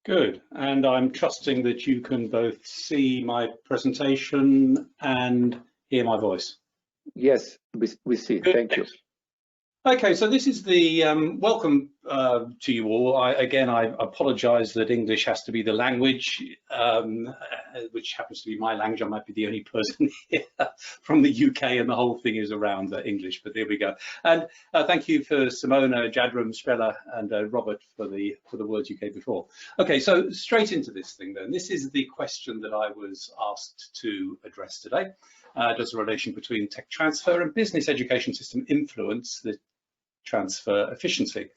Good, and I'm trusting that you can both see my presentation and hear my voice. Yes, we see. Good. Thank you. Okay, so this is the welcome to you all. I apologize that English has to be the language, which happens to be my language. I might be the only person here from the UK, and the whole thing is around English, but there we go. And thank you for Simona, Jadram, Strela, and Robert for the words you gave before. Okay, so straight into this thing then. This is the question that I was asked to address today. Does the relation between tech transfer and business education system influence the transfer efficiency?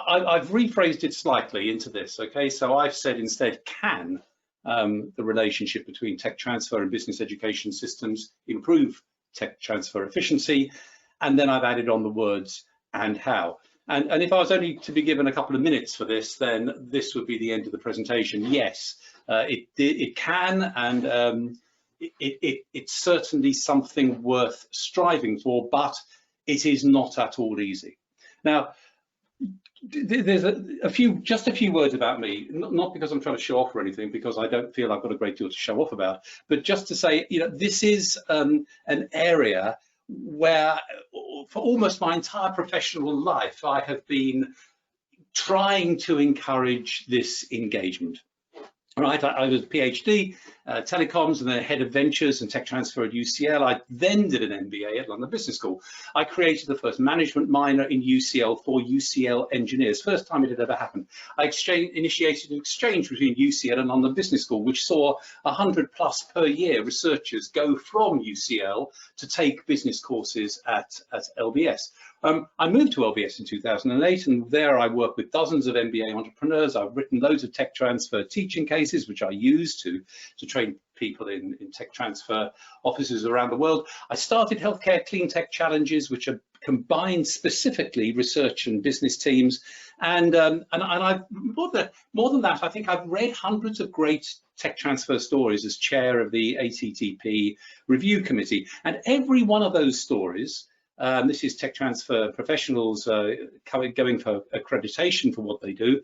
I've rephrased it slightly into this, okay? So I've said instead, can the relationship between tech transfer and business education systems improve tech transfer efficiency? And then I've added on the words, and how? And if I was only to be given a couple of minutes for this, then this would be the end of the presentation. Yes, it can, and it's certainly something worth striving for, but it is not at all easy. Now, there's just a few words about me, not because I'm trying to show off or anything, because I don't feel I've got a great deal to show off about, but just to say, you know, this is an area where for almost my entire professional life, I have been trying to encourage this engagement. Right, I was a PhD, telecoms, and then head of ventures and tech transfer at UCL. I then did an MBA at London Business School. I created the first management minor in UCL for UCL engineers. First time it had ever happened. I initiated an exchange between UCL and London Business School, which saw 100+ per year researchers go from UCL to take business courses at LBS. I moved to LBS in 2008, and there I work with dozens of MBA entrepreneurs. I've written loads of tech transfer teaching cases, which I use to train people in tech transfer offices around the world. I started healthcare clean tech challenges, which are combined specifically research and business teams. And I've more than that, I think I've read hundreds of great tech transfer stories as chair of the ITTC review committee. And every one of those stories, this is tech transfer professionals going for accreditation for what they do.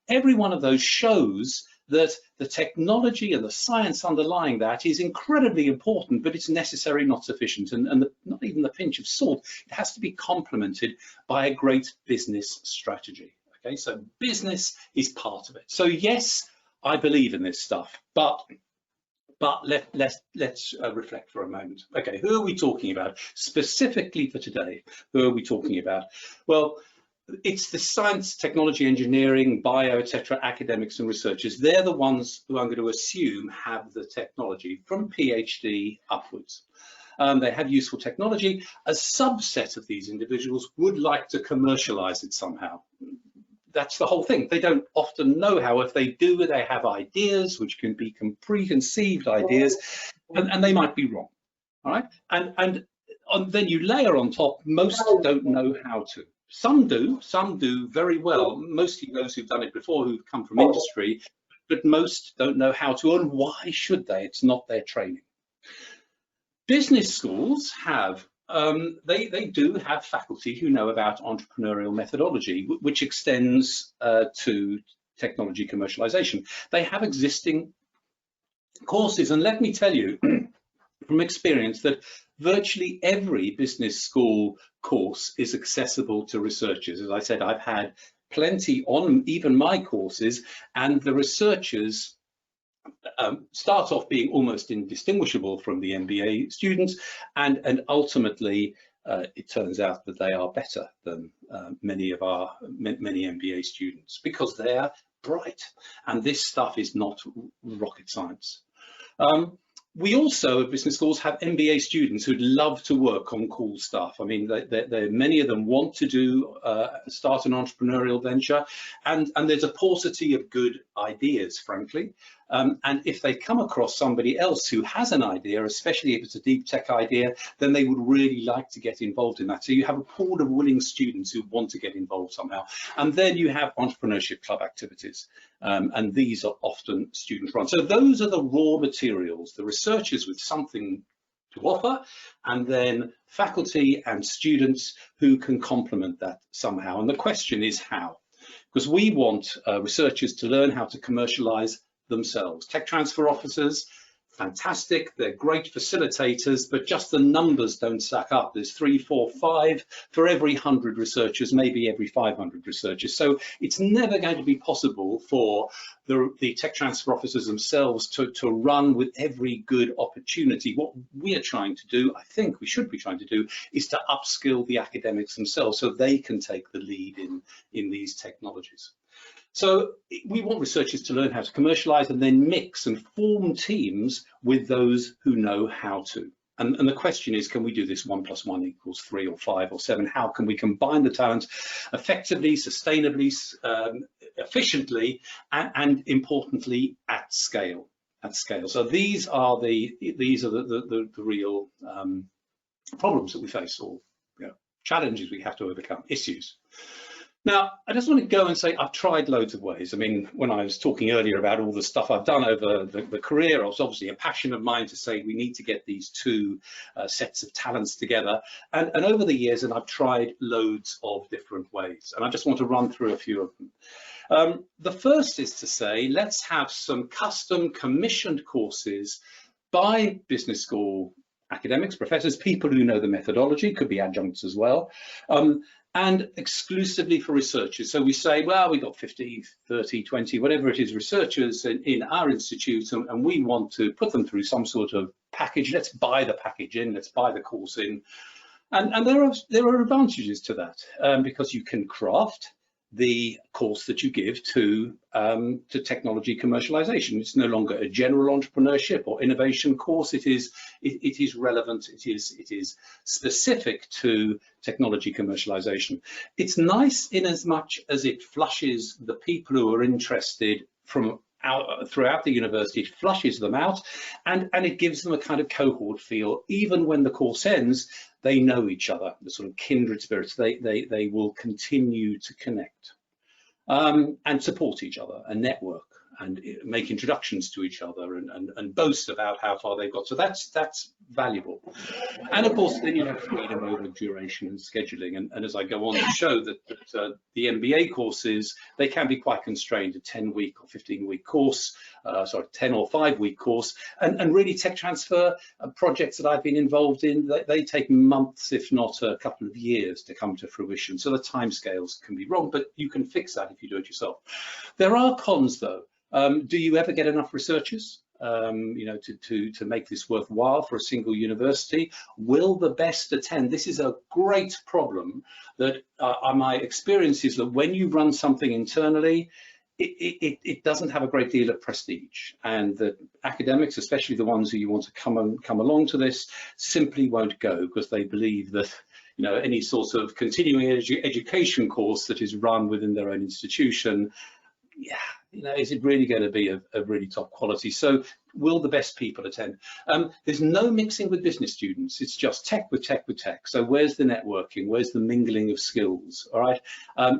Every one of those shows that the technology and the science underlying that is incredibly important, but it's necessary, not sufficient, and not even the pinch of salt. It has to be complemented by a great business strategy. Okay, so business is part of it. So yes, I believe in this stuff, but let's reflect for a moment. Okay, who are we talking about? Specifically for today, who are we talking about? Well, it's the science, technology, engineering, bio, etc., academics and researchers. They're the ones who I'm going to assume have the technology from PhD upwards. They have useful technology. A subset of these individuals would like to commercialize it somehow. That's the whole thing. They don't often know how. If they do, they have ideas which can be preconceived ideas, and they might be wrong. All right, and then you layer on top, most don't know how to. Some do very well, mostly those who've done it before, who've come from industry, but most don't know how to, and why should they? It's not their training. Business schools have they do have faculty who know about entrepreneurial methodology, which extends to technology commercialization. They have existing courses, and let me tell you from experience that virtually every business school course is accessible to researchers. As I said, I've had plenty on even my courses, and the researchers start off being almost indistinguishable from the MBA students, and ultimately it turns out that they are better than many MBA students because they are bright, and this stuff is not rocket science. We also at business schools have MBA students who'd love to work on cool stuff. I mean, many of them want to start an entrepreneurial venture, and there's a paucity of good ideas, frankly. And if they come across somebody else who has an idea, especially if it's a deep tech idea, then they would really like to get involved in that. So you have a pool of willing students who want to get involved somehow. And then you have entrepreneurship club activities. And these are often student run. So those are the raw materials, the researchers with something to offer, and then faculty and students who can complement that somehow. And the question is how. because we want researchers to learn how to commercialize themselves. Tech transfer officers, fantastic, they're great facilitators, but just the numbers don't stack up. There's 3, 4, 5 for every 100 researchers, maybe every 500 researchers. So it's never going to be possible for the tech transfer officers themselves to run with every good opportunity. What we are trying to do, I think we should be trying to do, is to upskill the academics themselves so they can take the lead in these technologies. So we want researchers to learn how to commercialize and then mix and form teams with those who know how to. And the question is, can we do this 1 + 1 = 3 or 5 or 7? How can we combine the talent effectively, sustainably, efficiently, and importantly, at scale? So these are the real problems that we face, or challenges we have to overcome, issues. Now, I just want to go and say I've tried loads of ways. I mean, when I was talking earlier about all the stuff I've done over the career, it was obviously a passion of mine to say we need to get these two sets of talents together. And over the years, and I've tried loads of different ways. And I just want to run through a few of them. The first is to say, let's have some custom commissioned courses by business school academics, professors, people who know the methodology, could be adjuncts as well, and exclusively for researchers. So we say, well, we've got 50, 30, 20, whatever it is, researchers in our institute, and we want to put them through some sort of package. Let's buy the package in, let's buy the course in. And there are advantages to that, because you can craft the course that you give to technology commercialization. It's no longer a general entrepreneurship or innovation course. It is relevant. It is specific to technology commercialization. It's nice in as much as it flushes the people who are interested throughout the university. It flushes them out, and it gives them a kind of cohort feel. Even when the course ends, they know each other, the sort of kindred spirits. They will continue to connect and support each other and network and make introductions to each other and boast about how far they've got. So that's valuable. And of course, then you have freedom over duration and scheduling. And as I go on to show that the MBA courses, they can be quite constrained, a 10-week or 15-week course, 10 or 5-week course. And really tech transfer projects that I've been involved in, they take months, if not a couple of years to come to fruition. So the timescales can be wrong, but you can fix that if you do it yourself. There are cons though. Do you ever get enough researchers, to make this worthwhile for a single university? Will the best attend? This is a great problem that my experience is that when you run something internally, it doesn't have a great deal of prestige, and the academics, especially the ones who you want to come along to this, simply won't go because they believe that any sort of continuing education course that is run within their own institution, is it really going to be of really top quality? So will the best people attend? There's no mixing with business students. It's just tech with tech with tech. So where's the networking? Where's the mingling of skills? All right.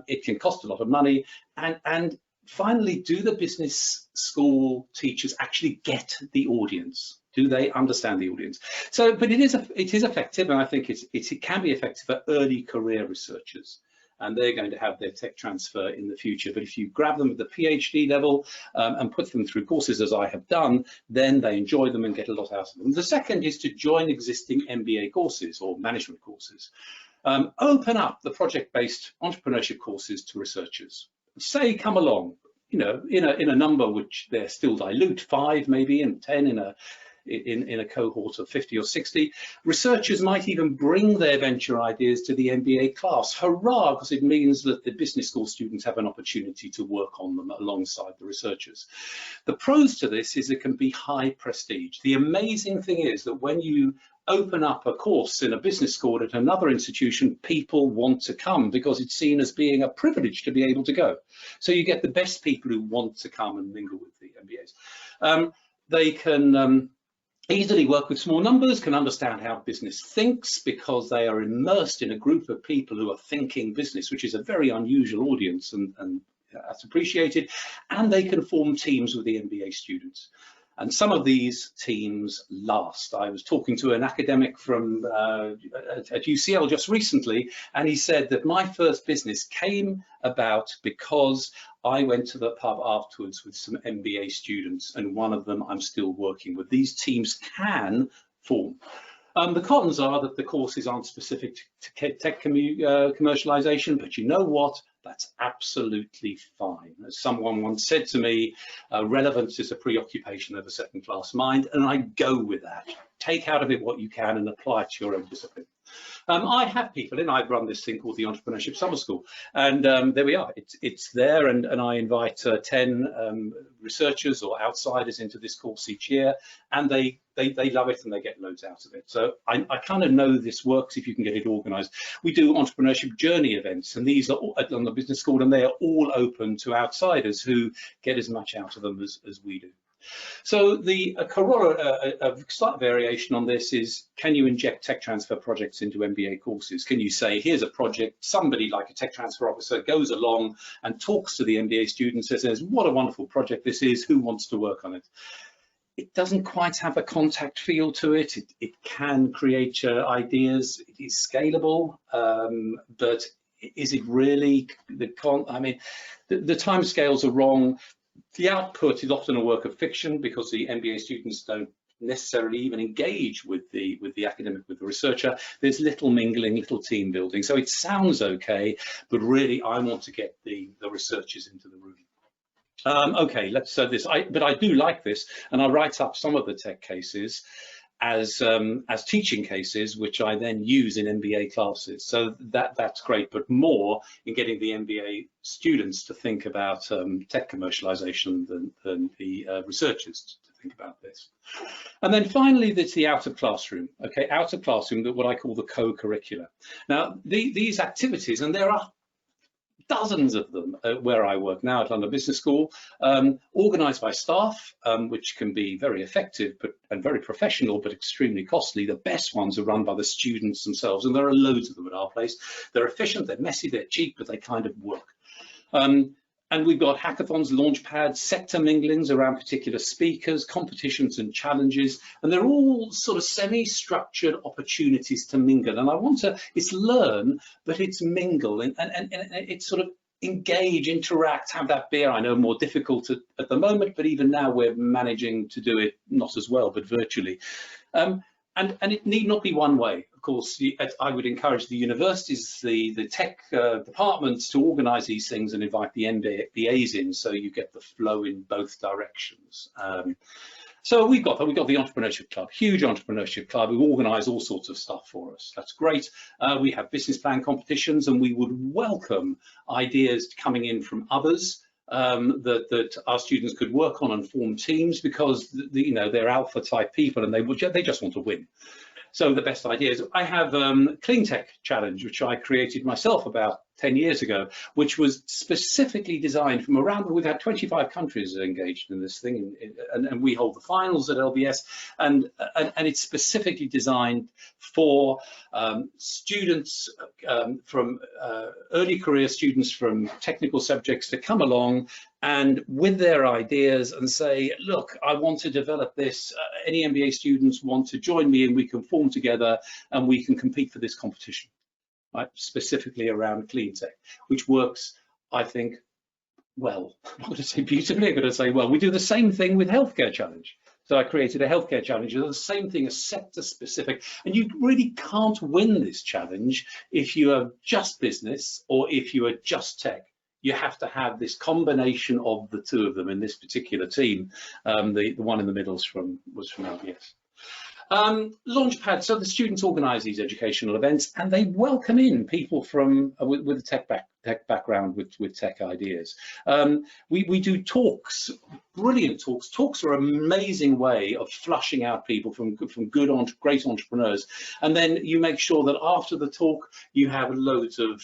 It can cost a lot of money. And finally, do the business school teachers actually get the audience? Do they understand the audience? So, but it is effective, and I think it can be effective for early career researchers. And they're going to have their tech transfer in the future. But if you grab them at the PhD level and put them through courses, as I have done, then they enjoy them and get a lot out of them. The second is to join existing MBA courses or management courses. Open up the project-based entrepreneurship courses to researchers. Say, come along, in a number which they're still dilute, 5 maybe, and 10 in a cohort of 50 or 60. Researchers might even bring their venture ideas to the MBA class. Hurrah, because it means that the business school students have an opportunity to work on them alongside the researchers. The pros to this is it can be high prestige. The amazing thing is that when you open up a course in a business school at another institution, people want to come because it's seen as being a privilege to be able to go. So you get the best people who want to come and mingle with the MBAs. They can easily work with small numbers, can understand how business thinks because they are immersed in a group of people who are thinking business, which is a very unusual audience, and that's appreciated. And they can form teams with the MBA students. And some of these teams last. I was talking to an academic from at UCL just recently, and he said that my first business came about because I went to the pub afterwards with some MBA students, and one of them I'm still working with. These teams can form. The cons are that the courses aren't specific to tech commercialization, but you know what? That's absolutely fine. As someone once said to me, relevance is a preoccupation of a second-class mind, and I go with that. Take out of it what you can and apply it to your own discipline. I have people in. I run this thing called the Entrepreneurship Summer School, and there we are. It's there, and I invite 10 researchers or outsiders into this course each year, and they love it and they get loads out of it. So I kind of know this works if you can get it organised. We do entrepreneurship journey events, and these are all at London Business School, and they are all open to outsiders who get as much out of them as we do. So the a slight variation on this is, can you inject tech transfer projects into MBA courses? Can you say, here's a project, somebody like a tech transfer officer goes along and talks to the MBA students and says, what a wonderful project this is, who wants to work on it? It doesn't quite have a contact feel to it. It can create ideas, it is scalable, but is it really the timescales are wrong. The output is often a work of fiction because the MBA students don't necessarily even engage with the academic, with the researcher. There's little mingling, little team building. So it sounds okay, but really I want to get the researchers into the room. Okay, let's this. But I do like this, and I write up some of the tech cases as teaching cases, which I then use in MBA classes. So that's great, but more in getting the MBA students to think about tech commercialization than the researchers to think about this. And then finally, there's the out of classroom. Okay, out of classroom, what I call the co-curricular. Now, these activities, and there are dozens of them where I work now at London Business School, organised by staff, which can be very effective and very professional, but extremely costly. The best ones are run by the students themselves, and there are loads of them at our place. They're efficient, they're messy, they're cheap, but they kind of work. And we've got hackathons, launch pads, sector minglings around particular speakers, competitions and challenges, and they're all sort of semi-structured opportunities to mingle. And I want to, it's learn, but it's mingle and it's sort of engage, interact, have that beer. I know more difficult at the moment, but even now we're managing to do it not as well, but virtually. And it need not be one way. Of course, I would encourage the universities, the tech departments to organise these things and invite the MBAs in, so you get the flow in both directions. So we've got the Entrepreneurship Club, huge Entrepreneurship Club, who organise all sorts of stuff for us. That's great. We have business plan competitions, and we would welcome ideas coming in from others. That our students could work on and form teams, because they're alpha type people and they just want to win. So the best ideas. I have Clean Tech Challenge, which I created myself about 10 years ago, which was specifically designed from around. We've had 25 countries engaged in this thing, and we hold the finals at LBS, and it's specifically designed for students from early career students from technical subjects to come along and with their ideas and say, look, I want to develop this. Any MBA students want to join me, and we can form together and we can compete for this competition. Right, specifically around clean tech, which works, I think, well. I'm going to say beautifully. I'm going to say, well, we do the same thing with Healthcare Challenge. So I created a Healthcare Challenge. It's the same thing, a sector specific, and you really can't win this challenge if you are just business or if you are just tech. You have to have this combination of the two of them in this particular team. The one in the middle was from LBS. Launchpad, so the students organise these educational events, and they welcome in people from with a tech background with tech ideas. We do talks, brilliant talks. Talks are an amazing way of flushing out people from great entrepreneurs, and then you make sure that after the talk you have loads of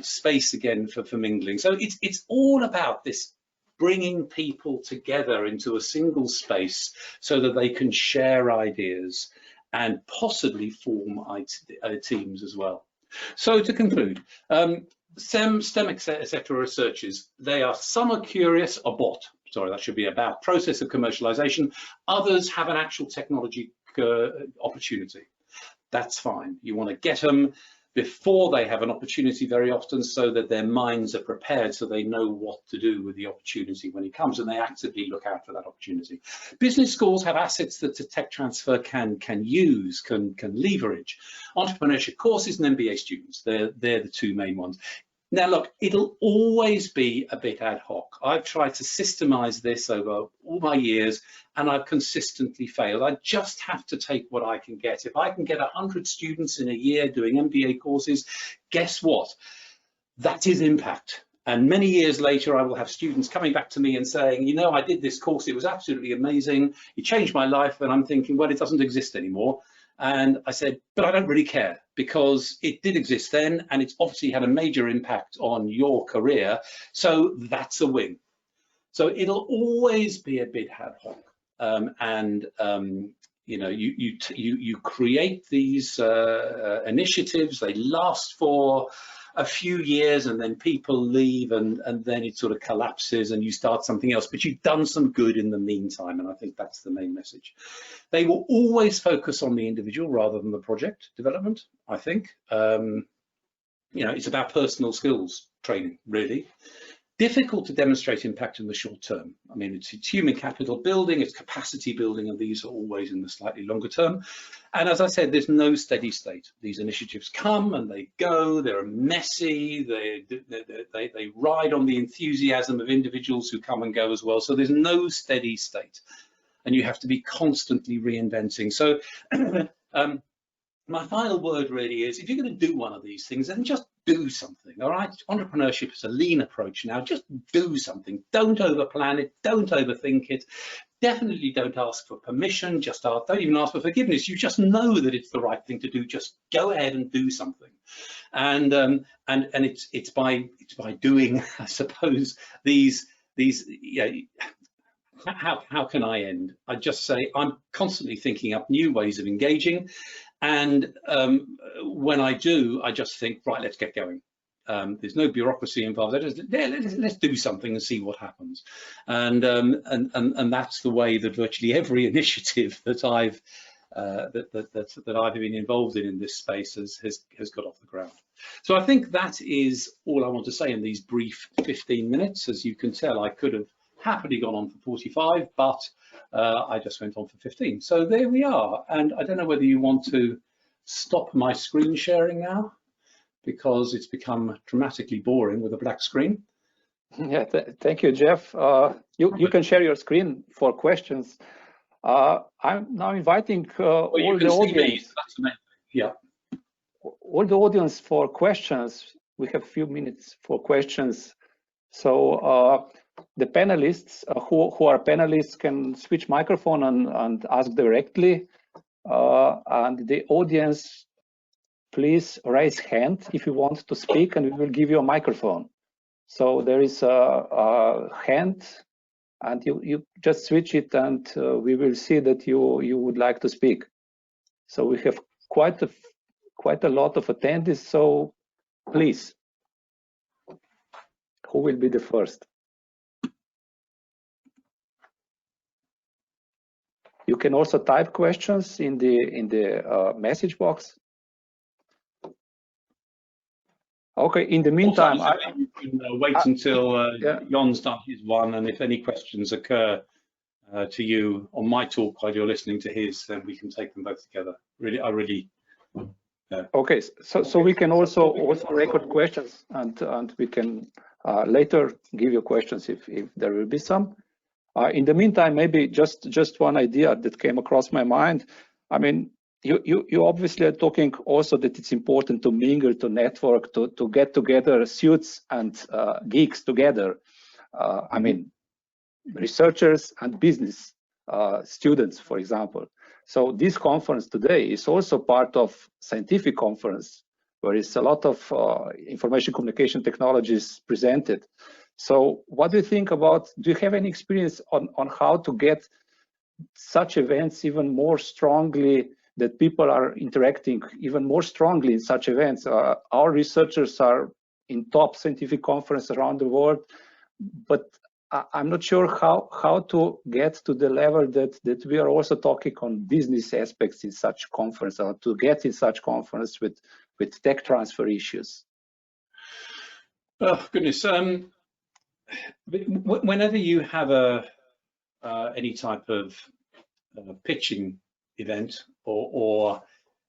space again for mingling. So it's all about this, bringing people together into a single space so that they can share ideas and possibly form teams as well. So to conclude, STEM etc. researchers, some are curious, a bot. sorry, that should be about process of commercialization. Others have an actual technology opportunity. That's fine. You want to get them before they have an opportunity very often, so that their minds are prepared, so they know what to do with the opportunity when it comes, and they actively look out for that opportunity. Business schools have assets that the tech transfer can use, can leverage. Entrepreneurship courses and MBA students, they're the two main ones. Now look, it'll always be a bit ad hoc. I've tried to systemize this over all my years, and I've consistently failed. I just have to take what I can get. If I can get 100 students in a year doing MBA courses, guess what? That is impact. And many years later, I will have students coming back to me and saying, you know, I did this course, it was absolutely amazing, it changed my life. And I'm thinking, well, it doesn't exist anymore. And I said, but I don't really care, because it did exist then, and it's obviously had a major impact on your career. So that's a win. So it'll always be a bit ad hoc. You know, you create these initiatives, they last for a few years, and then people leave, and then it sort of collapses and you start something else, but you've done some good in the meantime, and I think that's the main message. They will always focus on the individual rather than the project development, I think. You know, it's about personal skills training, really. Difficult to demonstrate impact in the short term. I mean, it's human capital building, it's capacity building, and these are always in the slightly longer term. And as I said, there's no steady state. These initiatives come and they go, they're messy, they ride on the enthusiasm of individuals who come and go as well. So there's no steady state, and you have to be constantly reinventing. So my final word really is, if you're going to do one of these things, then just do something, all right? Entrepreneurship is a lean approach now. Just do something. Don't overplan it. Don't overthink it. Definitely don't ask for permission. Just ask, don't even ask for forgiveness. You just know that it's the right thing to do. Just go ahead and do something. And it's by doing, I suppose, these yeah. How can I end? I just say I'm constantly thinking up new ways of engaging, and when I do, I just think, right, let's get going. There's no bureaucracy involved. Let's do something and see what happens. And that's the way that virtually every initiative that I've been involved in this space has got off the ground. So I think that is all I want to say in these brief 15 minutes. As you can tell, I could have happily gone on for 45, but I just went on for 15. So there we are. And I don't know whether you want to stop my screen sharing now, because it's become dramatically boring with a black screen. Yeah, thank you, Jeff. You can share your screen for questions. I'm now inviting all the audience. That's amazing. Yeah. All the audience for questions. We have a few minutes for questions. So the panelists who are panelists can switch microphone and ask directly. And the audience, please raise hand if you want to speak, and we will give you a microphone. So there is a hand, and you just switch it, and we will see that you would like to speak. So we have quite a lot of attendees. So please, who will be the first? You can also type questions in the message box. Okay, in the meantime, you can wait until Jon's done his one, and if any questions occur to you on my talk while you're listening to his, then we can take them both together. Really, okay, so we can also record questions, and we can later give you questions if there will be some. In the meantime, maybe just one idea that came across my mind. I mean, you obviously are talking also that it's important to mingle, to network, to get together suits and geeks together. I mean, researchers and business students, for example. So this conference today is also part of scientific conference, where it's a lot of information communication technologies presented. So what do you think about, do you have any experience on how to get such events even more strongly, that people are interacting even more strongly in such events? Our researchers are in top scientific conference around the world, but I'm not sure how to get to the level that we are also talking on business aspects in such conference, or to get in such conference with tech transfer issues. Oh goodness! Whenever you have any type of pitching event or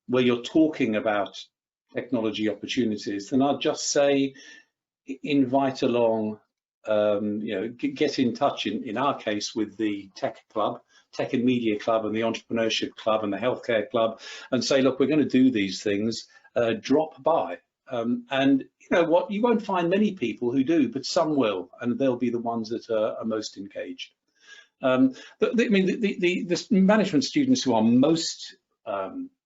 where you're talking about technology opportunities, then I'd just say invite along, get in touch in our case with the tech club, tech and media club, and the entrepreneurship club and the healthcare club, and say, look, we're going to do these things, drop by. And you know what, you won't find many people who do, but some will, and they'll be the ones that are most engaged. I mean, the management students who are most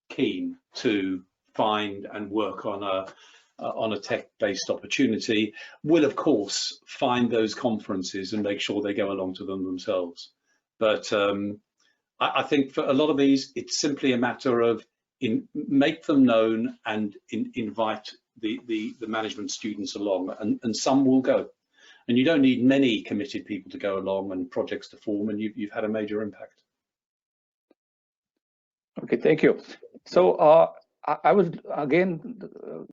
keen to find and work on a tech-based opportunity will, of course, find those conferences and make sure they go along to them themselves. But I think for a lot of these, it's simply a matter of make them known and invite the management students along, and some will go. And you don't need many committed people to go along and projects to form, and you've had a major impact. Okay, thank you. So I would again